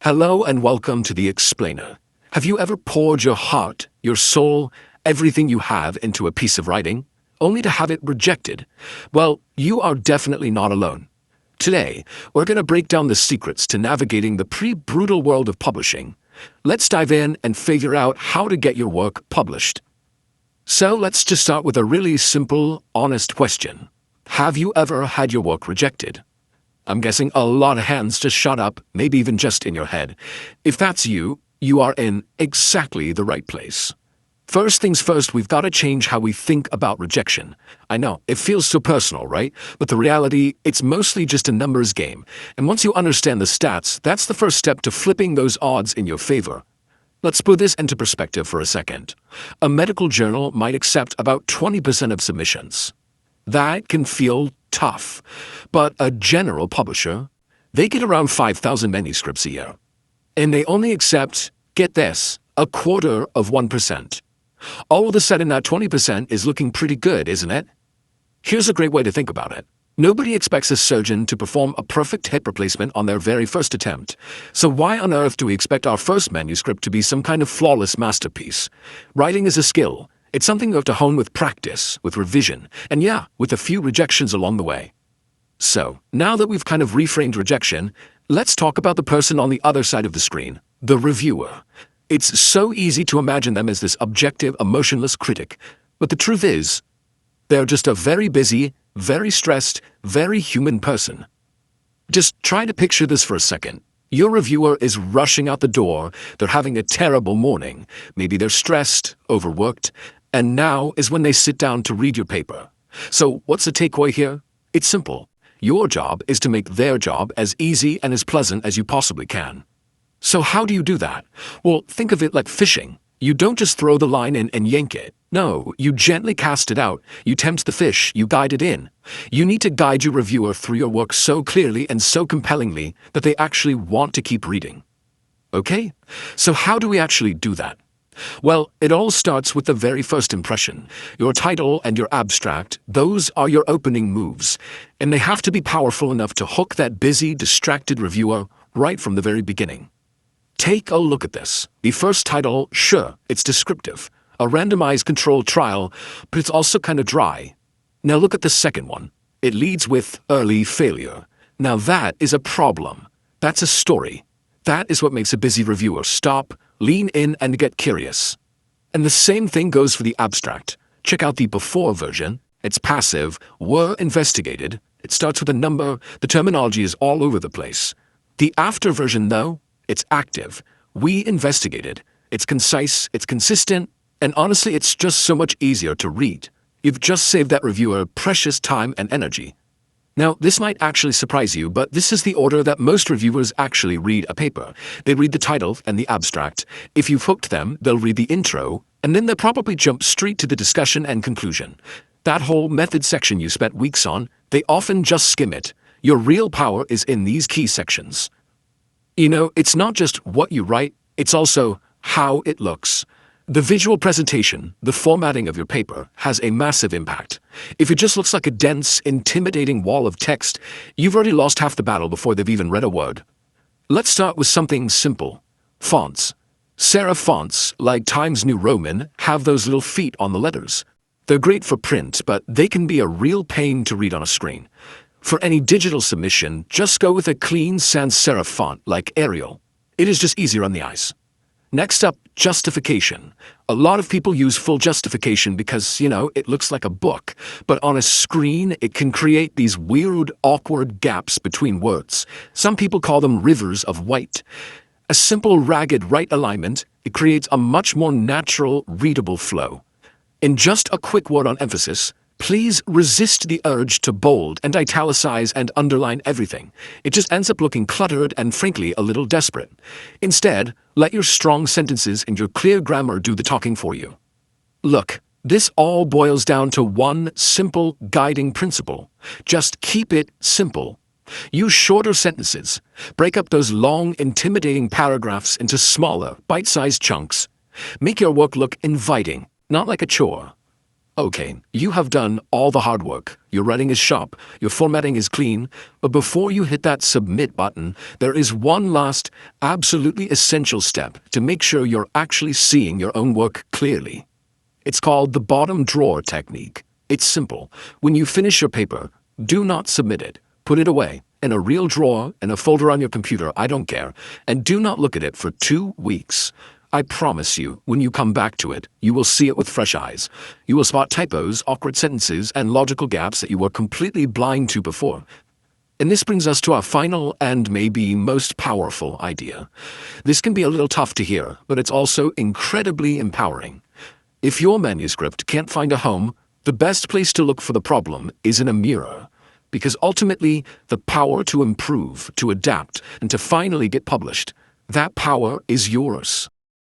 Hello and welcome to The Explainer. Have you ever poured your heart, your soul, everything you have into a piece of writing, only to have it rejected? Well, you are definitely not alone. Today, we're going to break down the secrets to navigating the pretty brutal world of publishing. Let's dive in and figure out how to get your work published. So let's just start with a really simple, honest question. Have you ever had your work rejected? I'm guessing a lot of hands just shot up, maybe even just in your head. If that's you, you are in exactly the right place. First things first, we've got to change how we think about rejection. I know, it feels so personal, right? But the reality, it's mostly just a numbers game. And once you understand the stats, that's the first step to flipping those odds in your favor. Let's put this into perspective for a second. A medical journal might accept about 20% of submissions. That can feel tough, but a general publisher, they get around 5,000 manuscripts a year. And they only accept, get this, 0.25%. All of a sudden that 20% is looking pretty good, isn't it? Here's a great way to think about it. Nobody expects a surgeon to perform a perfect hip replacement on their very first attempt. So why on earth do we expect our first manuscript to be some kind of flawless masterpiece? Writing is a skill. It's something you have to hone with practice, with revision, and yeah, with a few rejections along the way. So, now that we've kind of reframed rejection, let's talk about the person on the other side of the screen, the reviewer. It's so easy to imagine them as this objective, emotionless critic, but the truth is, they're just a very busy, very stressed, very human person. Just try to picture this for a second. Your reviewer is rushing out the door, they're having a terrible morning, maybe they're stressed, overworked, and now is when they sit down to read your paper. So what's the takeaway here? It's simple. Your job is to make their job as easy and as pleasant as you possibly can. So how do you do that? Well, think of it like fishing. You don't just throw the line in and yank it. No, you gently cast it out, you tempt the fish, you guide it in. You need to guide your reviewer through your work so clearly and so compellingly that they actually want to keep reading. Okay? So how do we actually do that? Well, it all starts with the very first impression. Your title and your abstract, those are your opening moves, and they have to be powerful enough to hook that busy, distracted reviewer right from the very beginning. Take a look at this. The first title, sure, it's descriptive. A randomized controlled trial, but it's also kind of dry. Now look at the second one. It leads with early failure. Now that is a problem. That's a story. That is what makes a busy reviewer stop, lean in, and get curious. And the same thing goes for the abstract. Check out the before version. It's passive, were investigated. It starts with a number. The terminology is all over the place. The after version, though, it's active. We investigated. It's concise, it's consistent, and honestly, it's just so much easier to read. You've just saved that reviewer precious time and energy. Now, this might actually surprise you, but this is the order that most reviewers actually read a paper. They read the title and the abstract. If you've hooked them, they'll read the intro, and then they'll probably jump straight to the discussion and conclusion. That whole method section you spent weeks on, they often just skim it. Your real power is in these key sections. You know, it's not just what you write, it's also how it looks. The visual presentation, the formatting of your paper, has a massive impact. If it just looks like a dense, intimidating wall of text, you've already lost half the battle before they've even read a word. Let's start with something simple. Fonts. Serif fonts, like Times New Roman, have those little feet on the letters. They're great for print, but they can be a real pain to read on a screen. For any digital submission, just go with a clean sans serif font like Arial. It is just easier on the eyes. Next up, justification. A lot of people use full justification because, it looks like a book, but on a screen, it can create these weird, awkward gaps between words. Some people call them rivers of white. A simple, ragged right alignment, it creates a much more natural, readable flow. In just a quick word on emphasis, please resist the urge to bold and italicize and underline everything. It just ends up looking cluttered and frankly a little desperate. Instead, let your strong sentences and your clear grammar do the talking for you. Look, this all boils down to one simple guiding principle. Just keep it simple. Use shorter sentences. Break up those long, intimidating paragraphs into smaller, bite-sized chunks. Make your work look inviting, not like a chore. Okay, you have done all the hard work. Your writing is sharp, your formatting is clean, but before you hit that submit button, there is one last, absolutely essential step to make sure you're actually seeing your own work clearly. It's called the bottom drawer technique. It's simple. When you finish your paper, do not submit it. Put it away in a real drawer, in a folder on your computer, I don't care, and do not look at it for 2 weeks. I promise you, when you come back to it, you will see it with fresh eyes. You will spot typos, awkward sentences, and logical gaps that you were completely blind to before. And this brings us to our final and maybe most powerful idea. This can be a little tough to hear, but it's also incredibly empowering. If your manuscript can't find a home, the best place to look for the problem is in a mirror. Because ultimately, the power to improve, to adapt, and to finally get published, that power is yours.